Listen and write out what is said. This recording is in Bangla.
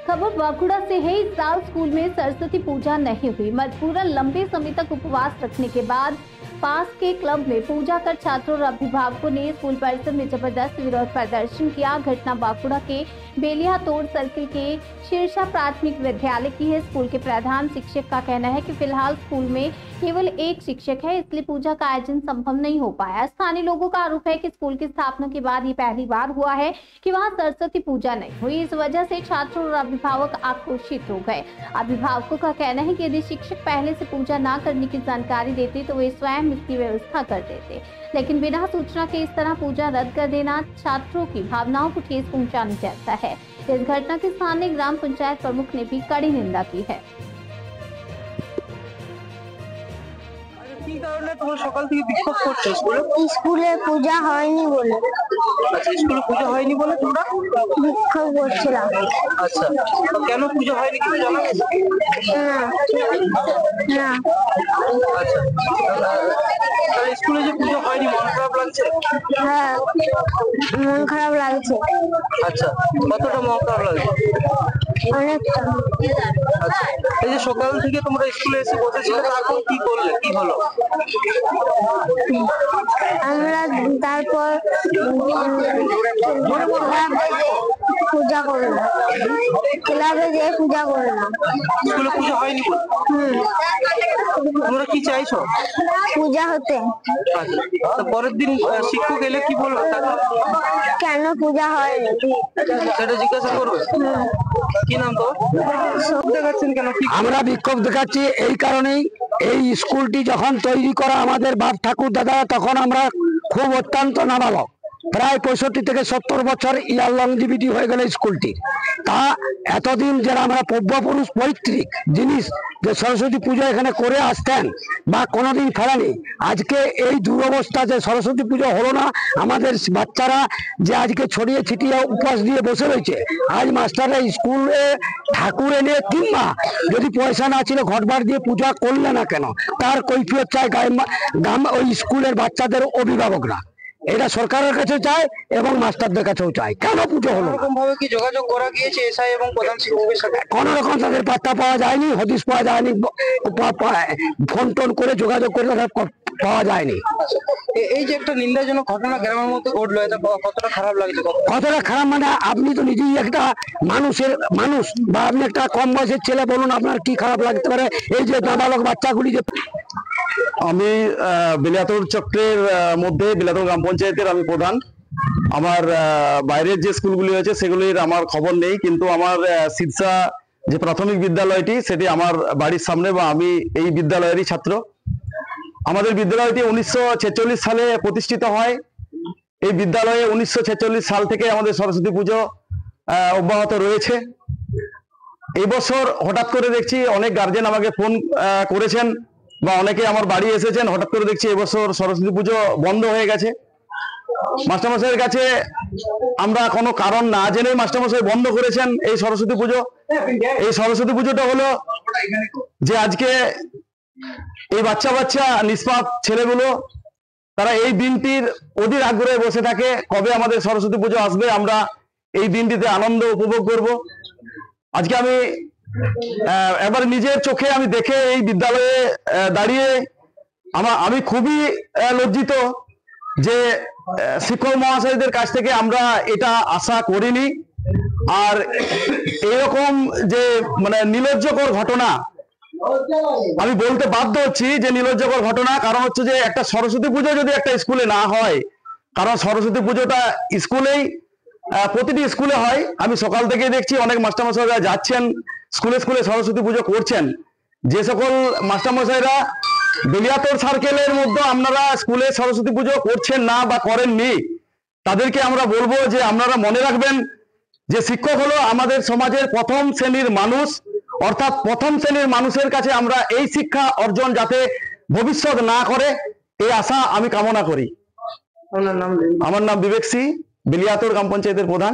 खबर बांकुड़ा से है। इस साल स्कूल में सरस्वती पूजा नहीं हुई। मजबूरन लंबे समय तक उपवास रखने के बाद पास के क्लब में पूजा कर छात्रों और अभिभावकों ने स्कूल परिसर में जबरदस्त विरोध प्रदर्शन किया। घटना बांकुड़ा के बेलिया तोड़ सर्किल के शीर्षा प्राथमिक विद्यालय की है। स्कूल के प्रधान शिक्षक का कहना है कि फिलहाल स्कूल में केवल एक शिक्षक है, इसलिए पूजा का आयोजन संभव नहीं हो पाया। स्थानीय लोगों का आरोप है कि स्कूल की स्थापना के बाद ये पहली बार हुआ है कि वहां सरस्वती पूजा नहीं हुई। इस वजह से छात्रों और अभिभावक आक्रोशित हो गए। अभिभावकों का कहना है कि यदि शिक्षक पहले से पूजा न करने की जानकारी देते तो वे स्वयं इसकी व्यवस्था कर देते, लेकिन बिना सूचना के इस तरह पूजा रद्द कर देना छात्रों की भावनाओं को ठेस पहुंचाने जैसा है। इस घटना की स्थानीय ग्राम पंचायत प्रमुख ने भी कड़ी निंदा की है। স্কুলে পূজা হয়নি বলে। আচ্ছা, স্কুলে পূজা হয়নি বলে তোমরা বিক্ষোভ করছিলাম। আচ্ছা, তো কেন পূজা হয়নি কিছু জানা গেছে? না। আচ্ছা, তাহলে স্কুলে যে পূজা হয়নি মন খারাপ লাগছে? হ্যাঁ, মন খারাপ লাগছে। আচ্ছা, কতটা মন খারাপ লাগছে? অনেকটা। আচ্ছা, এই যে সকাল থেকে তোমরা স্কুলে এসে বসেছিলে, তারপর কি করলে, কি হলো? আমরা তারপর পূজা করলাম, ক্লাবে যেয়ে পূজা করলাম। স্কুলে পূজা হয়নি বলে? তোমরা কি চাইছো? পূজা হতে। আচ্ছা, তো পরের দিন শিক্ষক এলে কি বললো? কেন পূজা হয়নি সেটা জিজ্ঞাসা করবে। কি নাম তোর? দেখাচ্ছেন কেন? আমরা বিক্ষোভ দেখাচ্ছি এই কারণেই, এই স্কুলটি যখন তৈরি করা আমাদের বাপ ঠাকুর দাদা, তখন আমরা খুব অত্যন্ত নাবালক, প্রায় 65 থেকে 70 বছর ইয়ার লংজিভিটি হয়ে গেল স্কুলটি। তা এতদিন যারা আমরা পূর্বপুরুষ পৈতৃক জিনিস যে সরস্বতী পুজো এখানে করে আসতেন বা কোনোদিন ফেলেনি, আজকে এই দুরবস্থা যে সরস্বতী পুজো হলো না, আমাদের বাচ্চারা যে আজকে ছড়িয়ে ছিটিয়ে উপবাস দিয়ে বসে রয়েছে। আজ মাস্টাররা স্কুলে ঠাকুর এনে কিংবা যদি পয়সা না ছিল ঘটবার দিয়ে পূজা করলে না কেন, তার কৈফিয়ত চায় গ্রাম ওই স্কুলের বাচ্চাদের অভিভাবকরা। এটা সরকারের কাছে চায় এবং মাস্টারদের কাছেও চায়। কেন পুজো হলো? এরকম ভাবে কি যোগাযোগ করা গিয়েছে এসআই এবং প্রধান শিক্ষকের সাথে? কোন রকম তাদের পাত্তা পাওয়া যায়নি, হদিশ পাওয়া যায়নি, ফোন টোন করে যোগাযোগ করে তাদের পাওয়া যায়নি। এই যে একটা নিন্দাজনক ঘটনা গ্রামের মধ্যে ঘটলো, এটা কতটা খারাপ লাগছে? কতটা খারাপ মানে আপনি তো নিজেই একটা মানুষ বা আপনি একটা কম বয়সের ছেলে, বলুন আপনার কি খারাপ লাগতে পারে? এই যে নাবালক বাচ্চাগুলি যে আমি বেলিয়াতোড় চক্রের মধ্যে বেলিয়াতোড় গ্রাম পঞ্চায়েতের আমি প্রধান। আমার বাইরের যে স্কুলগুলি হয়েছে সেগুলির আমার খবর নেই, কিন্তু আমার সিরসা যে প্রাথমিক বিদ্যালয়টি সেটি আমার বাড়ির সামনে, বা আমি এই বিদ্যালয়েরই ছাত্র। আমাদের বিদ্যালয়টি 1946 সালে প্রতিষ্ঠিত হয়। এই বিদ্যালয়ে 1946 সাল থেকে আমাদের সরস্বতী পুজো অব্যাহত রয়েছে। এই বছর হঠাৎ করে দেখছি অনেক গার্জেন আমাকে ফোন করেছেন বা অনেকে আমার বাড়ি এসেছেন, হঠাৎ করে দেখছি এবছর সরস্বতী পুজো বন্ধ হয়ে গেছে। মাস্টারমশাইয়ের কাছে আমরা কোনো কারণ না জেনে মাস্টারমশাই বন্ধ করেছেন এই সরস্বতী পুজো। এই সরস্বতী পুজোটা হলো যে আজকে এই বাচ্চা নিষ্পাপ ছেলেগুলো তারা এই দিনটির অধীর আগ্রহে বসে থাকে, কবে আমাদের সরস্বতী পুজো আসবে, আমরা এই দিনটিতে আনন্দ উপভোগ করব। আজকে আমি এবার নিজের চোখে আমি দেখে এই বিদ্যালয়ে দাঁড়িয়ে আমি খুবই লজ্জিত যে শিক্ষক মহাশয়দের কাছ থেকে আমরা এটা আশা করিনি। আর এরকম যে মানে নির্লজ্জকর ঘটনা, আমি বলতে বাধ্য হচ্ছি যে নির্লজ্জকর ঘটনা। কারণ হচ্ছে যে একটা সরস্বতী পুজো যদি একটা স্কুলে না হয়, কারণ সরস্বতী পুজোটা স্কুলেই প্রতিটি স্কুলে হয়। আমি সকাল থেকে দেখছি অনেক মাস্টারমশাইরা যাচ্ছেন স্কুলে সরস্বতী পুজো করছেন। যে সকল মাস্টারমশাইরা বেলিয়াতোড় সার্কেলের মধ্যে আপনারা স্কুলে সরস্বতী পুজো করছেন না বা করেননি, তাদেরকে আমরা বলবো যে আপনারা মনে রাখবেন যে শিক্ষক হলো আমাদের সমাজের প্রথম শ্রেণীর মানুষ, অর্থাৎ প্রথম শ্রেণীর মানুষের কাছে আমরা এই শিক্ষা অর্জন যাতে ভবিষ্যৎ না করে, এই আশা আমি কামনা করি। আমার নাম বিবেক সি, বেলিয়াতোড় গ্রাম পঞ্চায়েতের প্রধান।